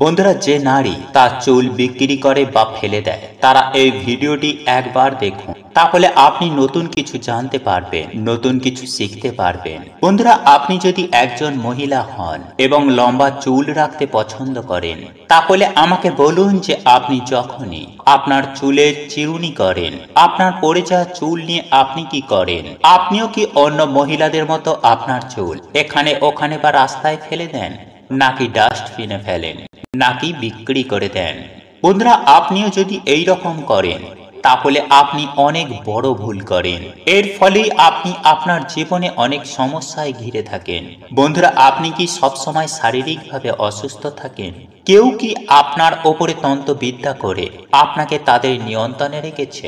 বন্ধুরা, যে নারী তার চুল বিক্রি করে বা ফেলে দেয় তারা এই ভিডিওটি একবার দেখুন, তাহলে আপনি নতুন কিছু জানতে পারবেন, নতুন কিছু শিখতে পারবেন। বন্ধুরা, আপনি যদি একজন মহিলা হন এবং লম্বা চুল রাখতে পছন্দ করেন, তাহলে আমাকে বলুন যে আপনি যখনই আপনার চুলের চিরুনি করেন, আপনার পড়ে যাওয়া চুল নিয়ে আপনি কি করেন? আপনিও কি অন্য মহিলাদের মতো আপনার চুল এখানে ওখানে বা রাস্তায় ফেলে দেন, নাকি ডাস্টবিনে ফেলেন, নাকি বিক্রি করে দেন? বন্ধুরা, আপনিও যদি এই রকম করেন তাহলে আপনি অনেক বড় ভুল করেন। এর ফলে আপনি আপনার জীবনে অনেক সমস্যায় ঘিরে থাকেন। বন্ধুরা, আপনি কি সবসময় শারীরিকভাবে অসুস্থ থাকেন? কেউ কি আপনার ওপরে তন্ত্রবিদ্যা করে আপনাকে তাদের নিয়ন্ত্রণে রেখেছে,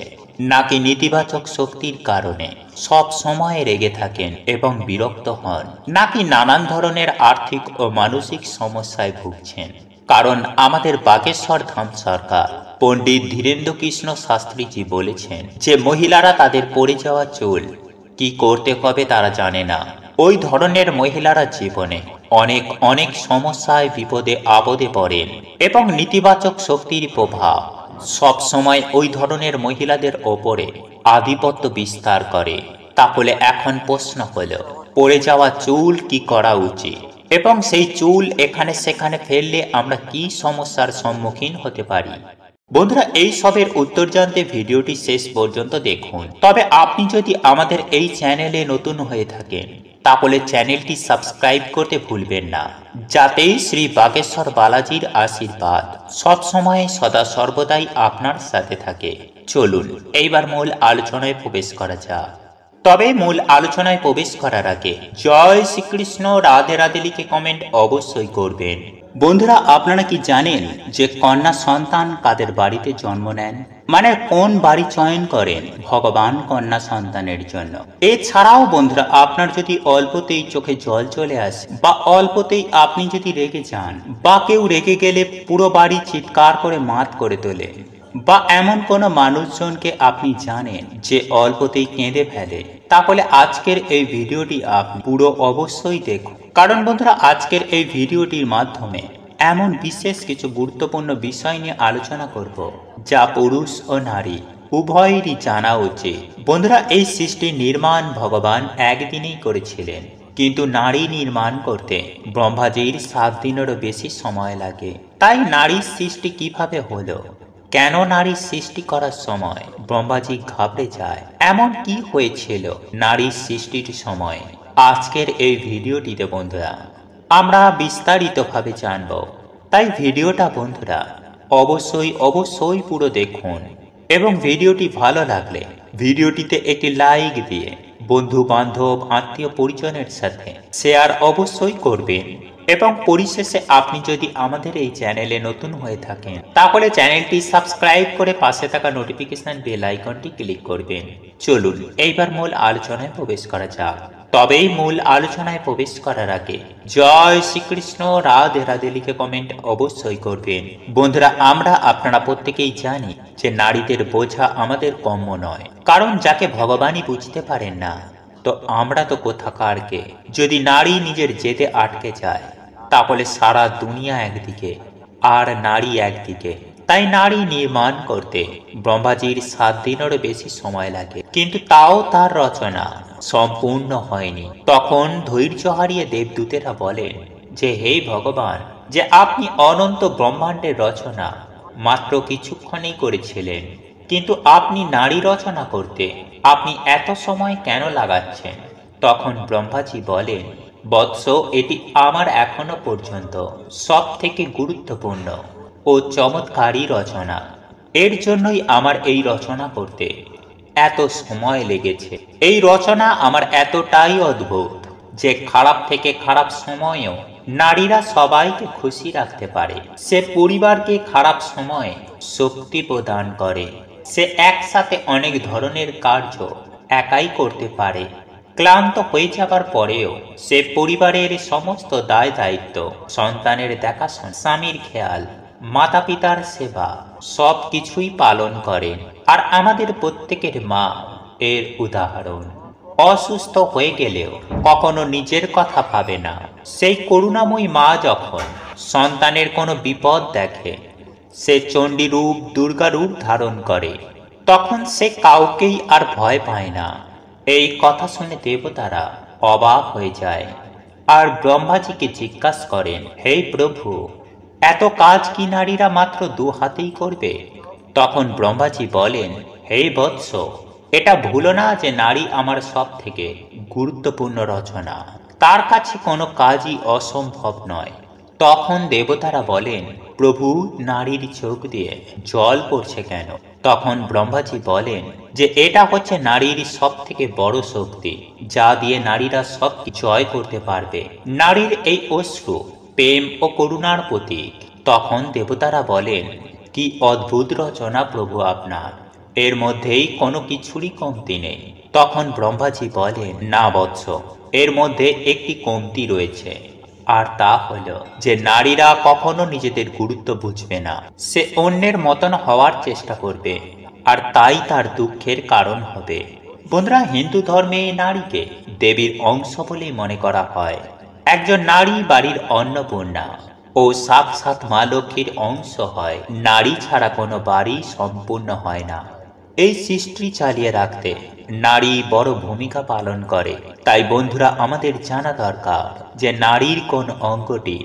নাকি নেতিবাচক শক্তির কারণে সব সময় রেগে থাকেন এবং বিরক্ত হন, নাকি নানান ধরনের আর্থিক ও মানসিক সমস্যায় ভুগছেন? কারণ আমাদের বাগেশ্বর ধাম সরকার পণ্ডিত ধীরেন্দ্র কৃষ্ণ শাস্ত্রীজি বলেছেন যে মহিলারা তাদের পড়ে যাওয়া চুল কি করতে হবে তারা জানে না। ওই ধরনের মহিলারা জীবনে অনেক অনেক সমস্যায় বিপদে আপদে পড়েন এবং নেতিবাচক শক্তির প্রভাব সব সময় ওই ধরনের মহিলাদের ওপরে আধিপত্য বিস্তার করে। তাহলে এখন প্রশ্ন হলো, পড়ে যাওয়া চুল কি করা উচিত, এবং সেই চুল এখানে সেখানে ফেললে আমরা কি সমস্যার সম্মুখীন হতে পারি? বন্ধুরা, এই সবের উত্তর জানতে ভিডিওটি শেষ পর্যন্ত দেখুন। তবে আপনি যদি আমাদের এই চ্যানেলে নতুন হয়ে থাকেন তাহলে চ্যানেলটি সাবস্ক্রাইব করতে ভুলবেন না, যাতে শ্রী বাগেশ্বর বালাজির আশীর্বাদ সবসময় সদা সর্বদাই আপনার সাথে থাকে। চলুন এইবার মূল আলোচনায় প্রবেশ করা যাক। তবে মূল আলোচনায় প্রবেশ করার আগে জয় শ্রীকৃষ্ণ, রাধে রাধে লিখে কমেন্ট অবশ্যই করবেন। বন্ধুরা, আপনারা কি জানেন যে কন্যা সন্তান কাদের বাড়িতে জন্ম নেন? মানে কোন বাড়ি চয়ন করেন ভগবান কন্যা সন্তানের জন্য? এছাড়াও বন্ধুরা, আপনার যদি অল্পতেই চোখে জল চলে আসে, বা অল্পতেই আপনি যদি রেগে যান, বা কেউ রেগে গেলে পুরো বাড়ি চিৎকার করে মাত করে তোলে, বা এমন কোনো মানুষজনকে আপনি জানেন যে অল্পতেই কেঁদে ফেলে, তাহলে আজকের এই ভিডিওটি আপনি পুরো অবশ্যই দেখুন। কারণ বন্ধুরা, আজকের এই ভিডিওটির মাধ্যমে এমন বিশেষ কিছু গুরুত্বপূর্ণ বিষয় নিয়ে আলোচনা করব যা পুরুষ ও নারী উভয়েরই জানা উচিত। বন্ধুরা, এই সৃষ্টির নির্মাণ ভগবান একদিনেই করেছিলেন, কিন্তু নারী নির্মাণ করতে ব্রহ্মাজির 7 দিনেরও বেশি সময় লাগে। তাই নারীর সৃষ্টি কিভাবে হলো, কেন নারীর সৃষ্টি করার সময় ব্রহ্মাজি ঘাবড়ে যায়, এমন কি হয়েছিল নারীর সৃষ্টির সময়, আজকের এই ভিডিওটিতে বন্ধুরা আমরা বিস্তারিতভাবে জানব। তাই ভিডিওটা বন্ধুরা অবশ্যই অবশ্যই পুরো দেখুন, এবং ভিডিওটি ভালো লাগলে ভিডিওটিতে একটি লাইক দিয়ে বন্ধু বান্ধব আত্মীয় পরিজনের সাথে শেয়ার অবশ্যই করবেন। এবং পরিশেষে আপনি যদি আমাদের এই চ্যানেলে নতুন হয়ে থাকেন তাহলে চ্যানেলটি সাবস্ক্রাইব করে পাশে থাকা নোটিফিকেশন বেল আইকনটি ক্লিক করবেন। চলুন এইবার মূল আলোচনায় প্রবেশ করা যাক। তবেই মূল আলোচনায় প্রবেশ করার আগে জয় শ্রীকৃষ্ণ, রাধে রাধে লিখে কমেন্ট অবশ্যই করবেন। বন্ধুরা, আমরা আপনারা প্রত্যেকেই জানি যে নারীদের বোঝা আমাদের কম্য নয়, কারণ যাকে ভগবানই বুঝতে পারেন না তো আমরা তো কোথাকার কে। যদি নারী নিজের জেদে আটকে যায় তাহলে সারা দুনিয়া একদিকে আর নারী একদিকে। তাই নারী নির্মাণ করতে ব্রহ্মাজির 7 দিনেরও বেশি সময় লাগে, কিন্তু তাও তার রচনা সম্পূর্ণ হয়নি। তখন ধৈর্য হারিয়ে দেবদূতেরা বলেন যে হে ভগবান, যে আপনি অনন্ত ব্রহ্মাণ্ডের রচনা মাত্র কিছুক্ষণেই করেছিলেন, কিন্তু আপনি নারী রচনা করতে আপনি এত সময় কেন লাগাচ্ছেন? তখন ব্রহ্মাজি বলেন, বৎস, এটি আমার এখনো পর্যন্ত সব থেকে গুরুত্বপূর্ণ ও চমৎকারী রচনা। এর জন্যই আমার এই রচনা করতে এত সময় লেগেছে। এই রচনা আমার এতটাই অদ্ভুত যে খারাপ থেকে খারাপ সময়েও নারীরা সবাইকে খুশি রাখতে পারে। সে পরিবারকে খারাপ সময়ে শক্তি প্রদান করে। সে একসাথে অনেক ধরনের কার্য একাই করতে পারে। ক্লান্ত হয়ে যাবার পরেও সে পরিবারের সমস্ত দায় দায়িত্ব, সন্তানের দেখাশোনা, স্বামীর খেয়াল, মাতা পিতার সেবা সব কিছুই পালন করেন। আর আমাদের প্রত্যেকের মা এর উদাহরণ। অসুস্থ হয়ে গেলেও কখনো নিজের কথা ভাবে না। সেই করুণাময়ী মা যখন সন্তানের কোনো বিপদ দেখে, সে চণ্ডী রূপ দুর্গা রূপ ধারণ করে, তখন সে কাউকেই আর ভয় পায় না। এই কথা শুনে দেবতারা অবাক হয়ে যায় আর ব্রহ্মাজিকে জিজ্ঞাসা করেন, হে প্রভু, এত কাজ কি নারীরা মাত্র 2 হাতেই করবে? তখন ব্রহ্মাজি বলেন, হে বৎস, এটা ভুলো না যে নারী আমার সব থেকে গুরুত্বপূর্ণ রচনা, তার কাছে কোনো কাজই অসম্ভব নয়। তখন দেবতারা বলেন, প্রভু, নারীর চোখ দিয়ে জল পড়ছে কেন? তখন ব্রহ্মাজি বলেন যে এটা হচ্ছে নারীর সব থেকে বড় শক্তি, যা দিয়ে নারীরা সব জয় করতে পারবে। নারীর এই অশ্রু প্রেম ও করুণার প্রতীক। তখন দেবতারা বলেন, কি অদ্ভুত রচনা প্রভু আপনার, এর মধ্যেই কোনো কিছুরই কমতি নেই। তখন ব্রহ্মাজি বলেন, না বৎস, এর মধ্যে একটি কমতি রয়েছে, আর তা হলো যে নারীরা কখনো নিজেদের গুরুত্ব বুঝবে না। সে অন্যের মতন হওয়ার চেষ্টা করবে, আর তাই তার দুঃখের কারণ হবে। বন্ধুরা, হিন্দু ধর্মে নারীকে দেবীর অংশ বলেই মনে করা হয়। একজন নারী বাড়ির অন্নপূর্ণা ও সাক্ষাৎ মা লক্ষ্মীর অংশ হয়। নারী ছাড়া কোনো বাড়ি সম্পূর্ণ হয় না। এই সৃষ্টি চালিয়ে রাখতে নারী বড় ভূমিকা পালন করে। তাই বন্ধুরা, আমাদের জানা দরকার যে নারীর কোন অঙ্গটি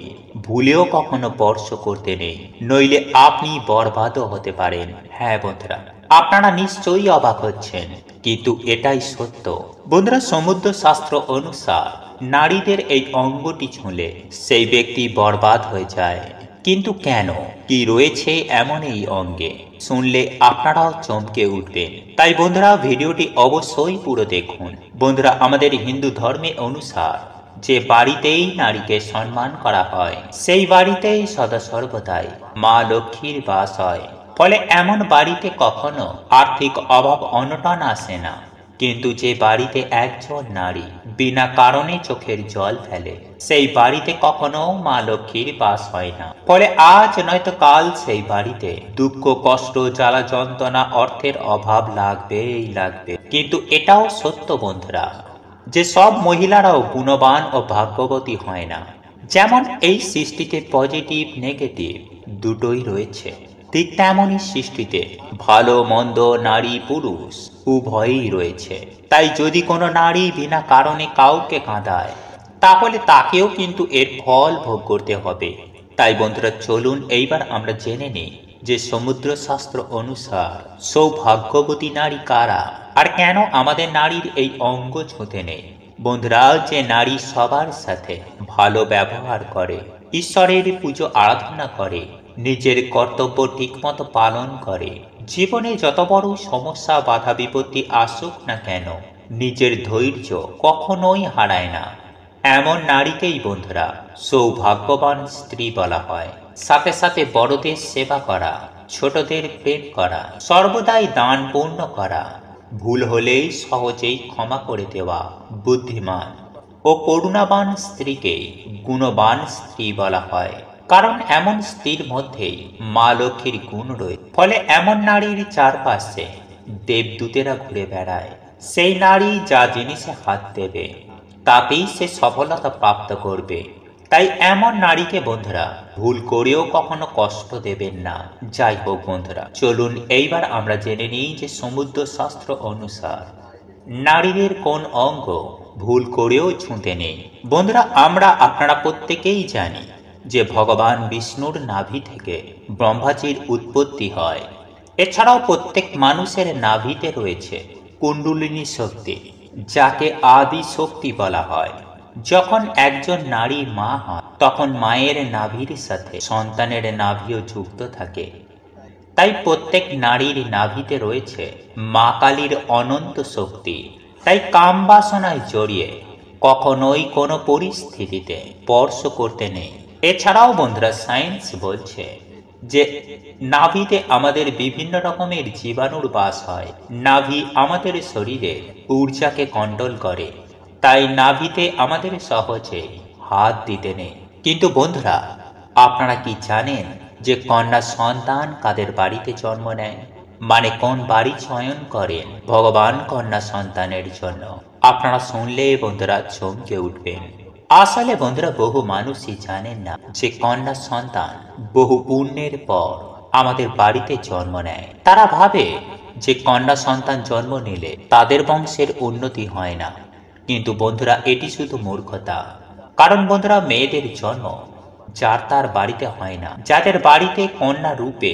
ভুলেও কখনো স্পর্শ করতে নেই, নইলে আপনি বরবাদও হতে পারেন। হ্যাঁ বন্ধুরা, আপনারা নিশ্চয়ই অবাক হচ্ছেন, কিন্তু এটাই সত্য। বন্ধুরা, সমুদ্র শাস্ত্র অনুসার নারীদের এই অঙ্গটি ছুঁলে সেই ব্যক্তি বরবাদ হয়ে যায়। কিন্তু কেন, কি রয়েছে এমন এই অঙ্গে? শুনলে আপনারাও চমকে উঠবেন। তাই বন্ধুরা, ভিডিওটি অবশ্যই পুরো দেখুন। বন্ধুরা, আমাদের হিন্দু ধর্মে অনুসার যে বাড়িতেই নারীকে সম্মান করা হয়, সেই বাড়িতেই সদা সর্বদাই মা লক্ষ্মীর বাস হয়। ফলে এমন বাড়িতে কখনো আর্থিক অভাব অনটন আসে না। কিন্তু যে বাড়িতে একজন নারী বিনা কারণে চোখের জল ফেলে, সেই বাড়িতে কখনো মা লক্ষ্মীর বাস হয় না। ফলে আজ নয়তো কাল সেই বাড়িতে দুঃখ, কষ্ট, জ্বালা যন্ত্রণা, অর্থের অভাব লাগবেই লাগবে। কিন্তু এটাও সত্য বন্ধুরা, যে সব মহিলারাও গুণবান ও ভাগ্যবতী হয় না। যেমন এই সৃষ্টিতে পজিটিভ নেগেটিভ দুটোই রয়েছে, ঠিক তেমনই সৃষ্টিতে ভালো মন্দ, নারী পুরুষ উভয়ই রয়েছে। তাই যদি কোনো নারী বিনা কারণে কাউকে কাঁদায়, তাহলে তাকেও কিন্তু এর ফল ভোগ করতে হবে। তাই বন্ধুরা, চলুন এইবার আমরা জেনে নিই যে সমুদ্র শাস্ত্র অনুসার সৌভাগ্যবতী নারী কারা, আর কেন আমাদের নারীর এই অঙ্গ ছুঁতে নেই। বন্ধুরা, যে নারী সবার সাথে ভালো ব্যবহার করে, ঈশ্বরের পুজো আরাধনা করে, নিজের কর্তব্য ঠিকমতো পালন করে, জীবনে যত বড় সমস্যা বাধা বিপত্তি আসুক না কেন, নিজের ধৈর্য কখনোই হারায় না, এমন নারীকেই বন্ধুরা সৌভাগ্যবান স্ত্রী বলা হয়। সাথে সাথে বড়দের সেবা করা, ছোটদের প্রেম করা, সর্বদাই দান পূর্ণ করা, ভুল হলেই সহজেই ক্ষমা করে দেওয়া, বুদ্ধিমান ও করুণাবান স্ত্রীকে গুণবান স্ত্রী বলা হয়। কারণ এমন স্ত্রীর মধ্যেই মা লক্ষ্মীর গুণ রয়েছে। ফলে এমন নারীর চারপাশে দেবদূতেরা ঘুরে বেড়ায়। সেই নারী যা জিনিসে হাত দেবে, তাতেই সে সফলতা প্রাপ্ত করবে। তাই এমন নারীকে বন্ধুরা ভুল করেও কখনো কষ্ট দেবেন না। যাই হোক বন্ধুরা, চলুন এইবার আমরা জেনে নিই যে সমুদ্র শাস্ত্র অনুসার নারীদের কোন অঙ্গ ভুল করেও ছুঁতে নেই। বন্ধুরা, আপনারা প্রত্যেকেই জানি যে ভগবান বিষ্ণুর নাভি থেকে ব্রহ্মাজির উৎপত্তি হয়। এছাড়াও প্রত্যেক মানুষের নাভিতে রয়েছে কুণ্ডলিনী শক্তি, যাকে আদি শক্তি বলা হয়। যখন একজন নারী মা হয়, তখন মায়ের নাভির সাথে সন্তানের নাভিও যুক্ত থাকে। তাই প্রত্যেক নারীর নাভিতে রয়েছে মা কালীর অনন্ত শক্তি। তাই কাম বাসনায় জড়িয়ে কখনোই কোনো পরিস্থিতিতে স্পর্শ করতে নেই। এছাড়াও বন্ধুরা, সায়েন্স বলছে যে নাভিতে আমাদের বিভিন্ন রকমের জীবাণুর বাস হয়। নাভি আমাদের শরীরে ঊর্জাকে কন্ট্রোল করে, তাই নাভিতে আমাদের সহজে হাত দিতে নেই। কিন্তু বন্ধুরা, আপনারা কি জানেন যে কন্যা সন্তান কাদের বাড়িতে জন্ম নেয়? মানে কোন বাড়ি চয়ন করেন ভগবান কন্যা সন্তানের জন্য? আপনারা শুনলে বন্ধুরা চমকে উঠবেন। আসলে বন্ধুরা বহু মানুষই জানেন না যে কন্যা সন্তান বহু পুণ্যের পর আমাদের বাড়িতে জন্ম নেয়। তারা ভাবে যে কন্যা সন্তান জন্ম নিলে তাদের বংশের উন্নতি হয় না, কিন্তু বন্ধুরা এটি শুধু মূর্খতা। কারণ বন্ধুরা মেয়েদের জন্ম যার তার বাড়িতে হয় না, যাদের বাড়িতে কন্যা রূপে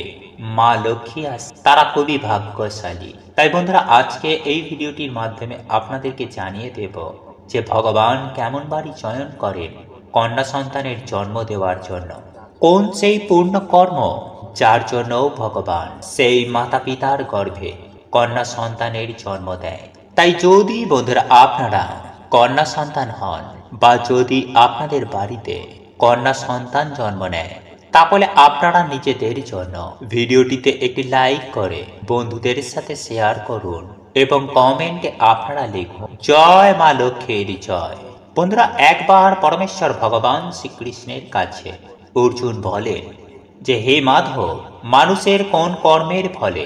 মা লক্ষ্মী আসে তারা খুবই ভাগ্যশালী। তাই বন্ধুরা আজকে এই ভিডিওটির মাধ্যমে আপনাদেরকে জানিয়ে দেব যে ভগবান কেমন বাড়ি চয়ন করেন কন্যা সন্তানের জন্ম দেওয়ার জন্য। কোন সেই পূর্ণ কর্ম যার জন্য ভগবান সেই মাতা পিতার গর্ভে কন্যা সন্তানের জন্ম দেয়। তাই যদি বন্ধুরা আপনারা কন্যা সন্তান হন বা যদি আপনাদের বাড়িতে কন্যা সন্তান জন্ম নেয়, তাহলে আপনারা নিজেদের জন্য ভিডিওটিতে একটি লাইক করে বন্ধুদের সাথে শেয়ার করুন এবং কমেন্টে আপনারা লিখুন জয় মা লক্ষ্মীর জয়। বন্ধুরা একবার পরমেশ্বর ভগবান শ্রীকৃষ্ণের কাছে অর্জুন বলেন যে হে মাধব, মানুষের কোন কর্মের ফলে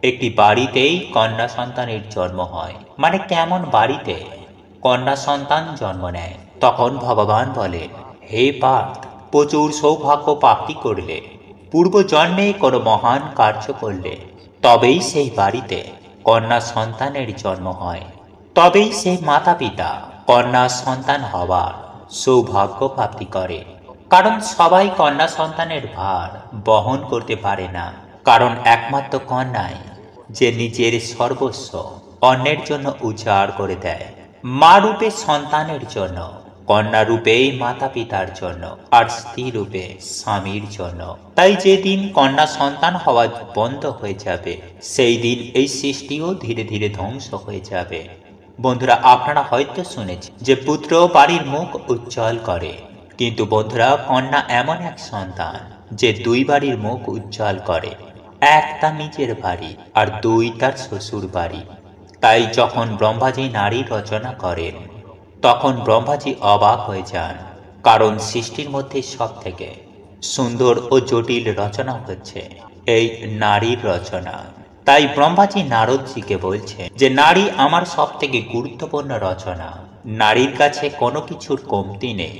একটি বাড়িতেই কন্যা সন্তানের জন্ম হয়, মানে কেমন বাড়িতে কন্যা সন্তান জন্ম নেয়? তখন ভগবান বলেন, হে পার্থ, প্রচুর সৌভাগ্য প্রাপ্তি করলে, পূর্ব জন্মে কোনো মহান কার্য করলে তবেই সেই বাড়িতে কন্যা সন্তানের জন্ম হয়, তবেই সেই মাতা পিতা কন্যা সন্তান হওয়ার সৌভাগ্য প্রাপ্তি করে। কারণ সবাই কন্যা সন্তানের ভার বহন করতে পারে না, কারণ একমাত্র কন্যাই যে নিজের সর্বস্ব অন্যের জন্য উজাড় করে দেয়। মা রূপে সন্তানের জন্য, কন্যা রূপেই মাতা পিতার জন্য, আর স্ত্রী রূপে স্বামীর জন্য। তাই যেদিন কন্যা সন্তান হওয়া বন্ধ হয়ে যাবে, সেই দিন এই সৃষ্টিও ধীরে ধীরে ধ্বংস হয়ে যাবে। বন্ধুরা আপনারা হয়তো শুনেছেন যে পুত্র বাড়ির মুখ উজ্জ্বল করে, কিন্তু বন্ধুরা কন্যা এমন এক সন্তান যে দুই বাড়ির মুখ উজ্জ্বল করে, এক তার নিজের বাড়ি আর দুই তার শ্বশুর বাড়ি। তাই যখন ব্রহ্মাজি নারী রচনা করেন তখন ব্রহ্মাজি অবাক হয়ে যান, কারণ সৃষ্টির মধ্যে সব থেকে সুন্দর ও জটিল রচনা হচ্ছে এই নারীর রচনা। তাই ব্রহ্মাজি নারদজিকে বলছেন যে নারী আমার সব থেকে গুরুত্বপূর্ণ রচনা। নারীর কাছে কোনো কিছুর কমতি নেই,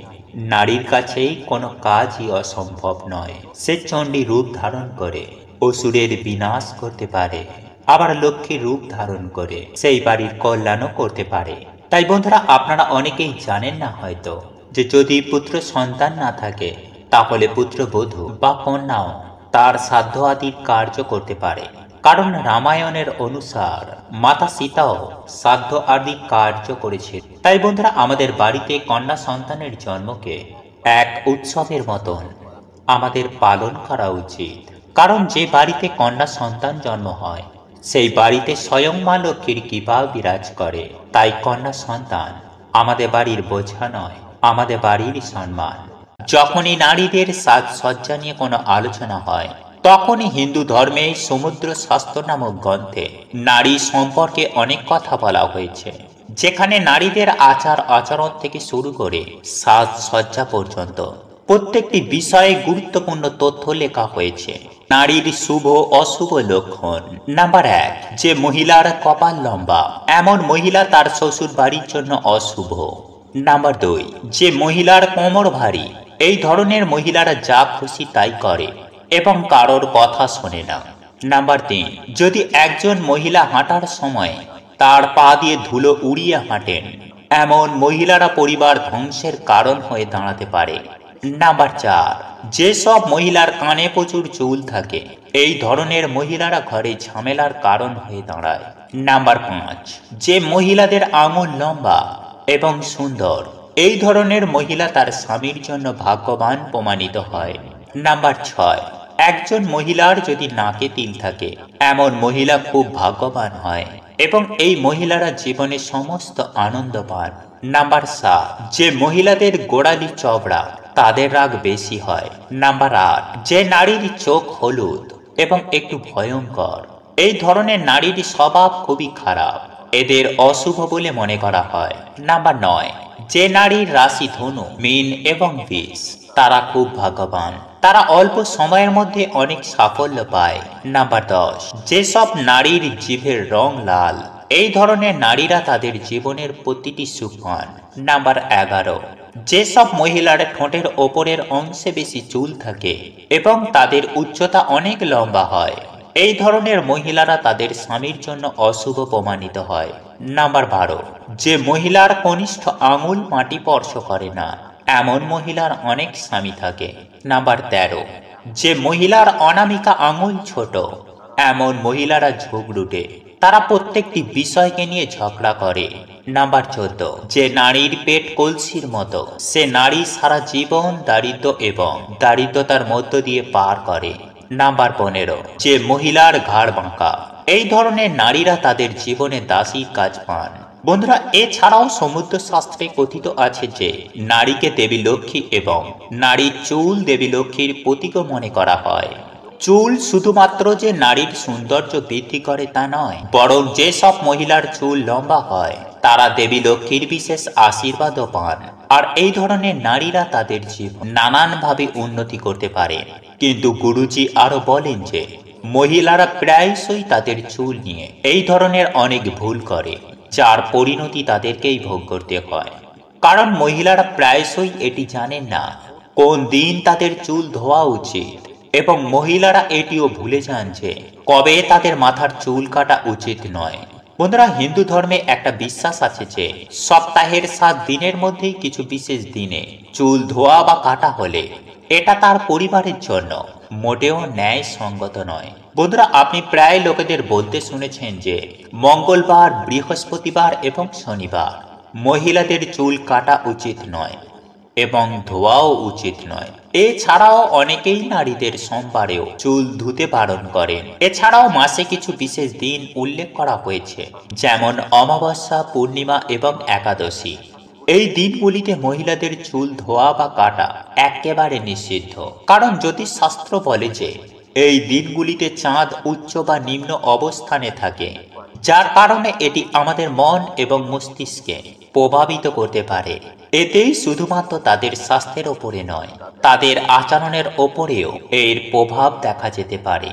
নারীর কাছেই কোনো কাজই অসম্ভব নয়। সে চণ্ডী রূপ ধারণ করে অসুরের বিনাশ করতে পারে, আবার লক্ষ্মীর রূপ ধারণ করে সেই বাড়ির কল্যাণও করতে পারে। তাই বন্ধুরা আপনারা অনেকেই জানেন না হয়তো যে যদি পুত্র সন্তান না থাকে তাহলে পুত্রবধূ বা কন্যাও তার সাধ্য আদির কার্য করতে পারে। কারণ রামায়ণের অনুসার মাতা সীতাও সাধ্য আদি কার্য করেছিল। তাই বন্ধুরা আমাদের বাড়িতে কন্যা সন্তানের জন্মকে এক উৎসবের মতন আমাদের পালন করা উচিত। কারণ যে বাড়িতে কন্যা সন্তান জন্ম হয় সেই বাড়িতে স্বয়ং মা লক্ষ্মীর কৃপা বিরাজ করে। তাই কন্যা সন্তান আমাদের বাড়ির বোঝা নয়, আমাদের বাড়ির সম্মান। যখনই নারীদের সাজসজ্জা নিয়ে কোনো আলোচনা হয় তখনই হিন্দু ধর্মে সমুদ্র শাস্ত্র নামক গ্রন্থে নারী সম্পর্কে অনেক কথা বলা হয়েছে, যেখানে নারীদের আচার আচরণ থেকে শুরু করে সাজসজ্জা পর্যন্ত প্রত্যেকটি বিষয়ে গুরুত্বপূর্ণ তথ্য লেখা হয়েছে। নারীর শুভ অশুভ লক্ষণ। নাম্বার 1, যে মহিলার কপাল লম্বা, এমন মহিলা তার শ্বশুর বাড়ির জন্য অশুভ। নাম্বার 2, যে মহিলার কোমর ভারী, এই ধরনের মহিলারা যা খুশি তাই করে এবং কারোর কথা শোনে না। নাম্বার 3, যদি একজন মহিলা হাঁটার সময় তার পা দিয়ে ধুলো উড়িয়ে হাঁটেন, এমন মহিলারা পরিবার ধ্বংসের কারণ হয়ে দাঁড়াতে পারে। নাম্বার 4, যেসব মহিলার কানে প্রচুর চুল থাকে, এই ধরনের মহিলারা ঘরে ঝামেলার কারণ হয়ে দাঁড়ায়। নাম্বার 5, যে মহিলাদের আঙুল লম্বা এবং সুন্দর, এই ধরনের মহিলা তার স্বামীর জন্য ভাগ্যবান প্রমাণিত হয়। নাম্বার 6, একজন মহিলার যদি নাকে তিল থাকে, এমন মহিলা খুব ভাগ্যবান হয় এবং এই মহিলারা জীবনে সমস্ত আনন্দ পান। নাম্বার 7, যে মহিলাদের গোড়ালি চওড়া, তাদের রাগ বেশি হয়। নাম্বার 8, যে নারীর চোখ হলুদ এবং একটু ভয়ঙ্কর, এই ধরনের নারীর স্বভাব খুবই খারাপ, এদের অশুভ বলে মনে করা হয়। নাম্বার 9, যে নারীর রাশি ধনু, মীন এবং বৃষ, তারা খুব ভাগ্যবান, তারা অল্প সময়ের মধ্যে অনেক সাফল্য পায়। নাম্বার 10, যেসব নারীর জিভের রং লাল, এই ধরনের নারীরা তাদের জীবনের প্রতিটি সুখ পান। নাম্বার 11, যেসব মহিলার ঠোঁটের ওপরের অংশে বেশি চুল থাকে এবং তাদের উচ্চতা অনেক লম্বা হয়, এই ধরনের মহিলারা তাদের স্বামীর জন্য অশুভ প্রমাণিত হয়। নাম্বার 12, যে মহিলার কনিষ্ঠ আঙুল মাটি স্পর্শ করে না, এমন মহিলার অনেক স্বামী থাকে। নাম্বার 13, যে মহিলার অনামিকা আঙুল ছোট, এমন মহিলারা ঝগড়ুটে, তারা প্রত্যেকটি বিষয়কে নিয়ে ঝগড়া করে। নাম্বার 14, যে নারীর পেট কলসির মতো, সে নারী সারা জীবন দারিদ্র এবং দারিদ্রতার মধ্য দিয়ে পার করে। নাম্বার 15, যে মহিলার ঘাড় বাঁকা, এই ধরনের নারীরা তাদের জীবনে দাসীর কাজ পান। বন্ধুরা, এছাড়াও সমুদ্র শাস্ত্রে কথিত আছে যে নারীকে দেবী লক্ষ্মী এবং নারীর চুল দেবী লক্ষ্মীর প্রতীকও মনে করা হয়। চুল শুধুমাত্র যে নারীর সৌন্দর্য বৃদ্ধি করে তা নয়, বরং যেসব মহিলার চুল লম্বা হয় তারা দেবী লক্ষ্মীর বিশেষ আশীর্বাদও পান। আর এই ধরনের নারীরা তাদের জীবন নানানভাবে উন্নতি করতে পারে। কিন্তু গুরুজি আরো বলেন যে মহিলারা প্রায়শই তাদের চুল নিয়ে এই ধরনের অনেক ভুল করে, যার পরিণতি তাদেরকেই ভোগ করতে হয়। কারণ মহিলারা প্রায়শই এটি জানেন না কোন দিন তাদের চুল ধোয়া উচিত, এবং মহিলারা এটিও ভুলে যান যে কবে তাদের মাথার চুল কাটা উচিত নয়। বন্ধুরা, হিন্দু ধর্মে একটা বিশ্বাস আছে যে সপ্তাহের 7 দিনের মধ্যেই কিছু বিশেষ দিনে চুল ধোয়া বা কাটা হলে এটা তার পরিবারের জন্য মোটেও ন্যায়সঙ্গত নয়। বন্ধুরা, আপনি প্রায় লোকেদের বলতে শুনেছেন যে মঙ্গলবার, বৃহস্পতিবার এবং শনিবার মহিলাদের চুল কাটা উচিত নয় এবং ধোয়াও উচিত নয়। এছাড়াও অনেকেই নারীদের সোমবারেও চুল ধুতে বারণ করেন। এছাড়াও মাসে কিছু বিশেষ দিন উল্লেখ করা হয়েছে, যেমন অমাবস্যা, পূর্ণিমা এবং একাদশী। এই দিনগুলিতে মহিলাদের চুল ধোয়া বা কাটা একেবারে নিষিদ্ধ। কারণ জ্যোতিষশাস্ত্র বলে যে এই দিনগুলিতে চাঁদ উচ্চ বা নিম্ন অবস্থানে থাকে, যার কারণে এটি আমাদের মন এবং মস্তিষ্কে প্রভাবিত করতে পারে। এতেই শুধুমাত্র তাদের স্বাস্থ্যের ওপরে নয়, তাদের আচরণের ওপরেও এর প্রভাব দেখা যেতে পারে।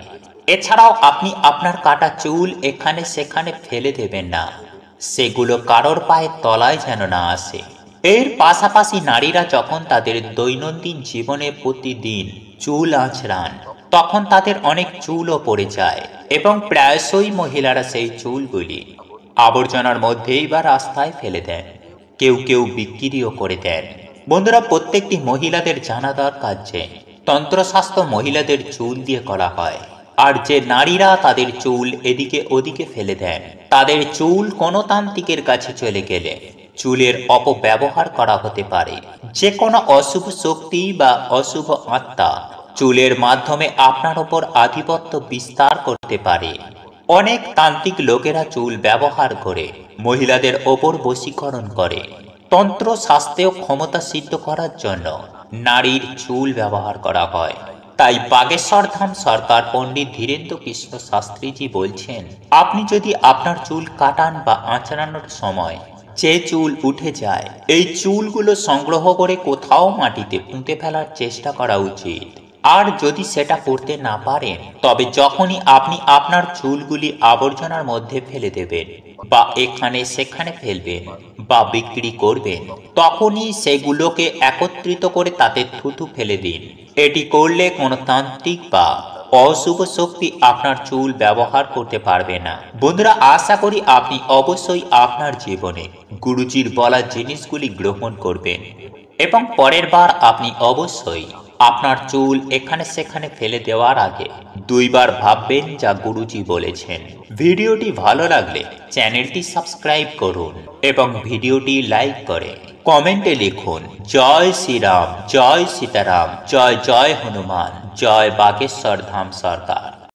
এছাড়াও আপনি আপনার কাটা চুল এখানে সেখানে ফেলে দেবেন না, সেগুলো কারোর পায়ের তলায় যেন না আসে। এর পাশাপাশি নারীরা যখন তাদের দৈনন্দিন জীবনে প্রতিদিন চুল আঁচড়ান, তখন তাদের অনেক চুলও পড়ে যায় এবং প্রায়শই মহিলারা সেই চুলগুলি আবর্জনার মধ্যেই বা রাস্তায় ফেলে দেন, কেউ কেউ বিক্রিও করে দেন। বন্ধুরা, প্রত্যেকটি মহিলাদের জানা দরকার যে তন্ত্রশাস্ত্র মহিলাদের চুল দিয়ে করা হয়, আর যে নারীরা তাদের চুল এদিকে ওদিকে ফেলে দেন, তাদের চুল কোনো তান্ত্রিকের কাছে চলে গেলে চুলের অপব্যবহার করা হতে পারে। যে কোনো অশুভ শক্তি বা অশুভ আত্মা চুলের মাধ্যমে আপনার ওপর আধিপত্য বিস্তার করতে পারে। অনেক তান্ত্রিক লোকেরা চুল ব্যবহার করে মহিলাদের ওপর বশীকরণ করে। তন্ত্র শাস্ত্রেও ক্ষমতা সিদ্ধ করার জন্য নারীর চুল ব্যবহার করা হয়। তাই বাগেশ্বর ধাম সরকার পণ্ডিত ধীরেন্দ্র কৃষ্ণ শাস্ত্রীজি বলছেন, আপনি যদি আপনার চুল কাটান বা আঁচড়ানোর সময় যে চুল উঠে যায়, এই চুলগুলো সংগ্রহ করে কোথাও মাটিতে পুঁতে ফেলার চেষ্টা করা উচিত। আর যদি সেটা করতে না পারেন, তবে যখনই আপনি আপনার চুলগুলি আবর্জনার মধ্যে ফেলে দেবেন বা এখানে সেখানে ফেলবেন বা বিক্রি করবেন, তখনই সেগুলোকে একত্রিত করে তাতে থুতু ফেলে দিন। এটি করলে কোনো তান্ত্রিক বা অশুভ শক্তি আপনার চুল ব্যবহার করতে পারবে না। বন্ধুরা, আশা করি আপনি অবশ্যই আপনার জীবনে গুরুজির বলা জিনিসগুলি গ্রহণ করবেন এবং পরের বার আপনি অবশ্যই আপনার চুল এখানে সেখানে ফেলে দেওয়ার আগে 2 বার ভাববেন যা গুরুজি বলেছেন। ভিডিওটি ভালো লাগলে চ্যানেলটি সাবস্ক্রাইব করুন এবং ভিডিওটি লাইক করে কমেন্টে লিখুন জয় শ্রীরাম, জয় সীতারাম, জয় জয় হনুমান, জয় বাগেশ্বর ধাম সরকার।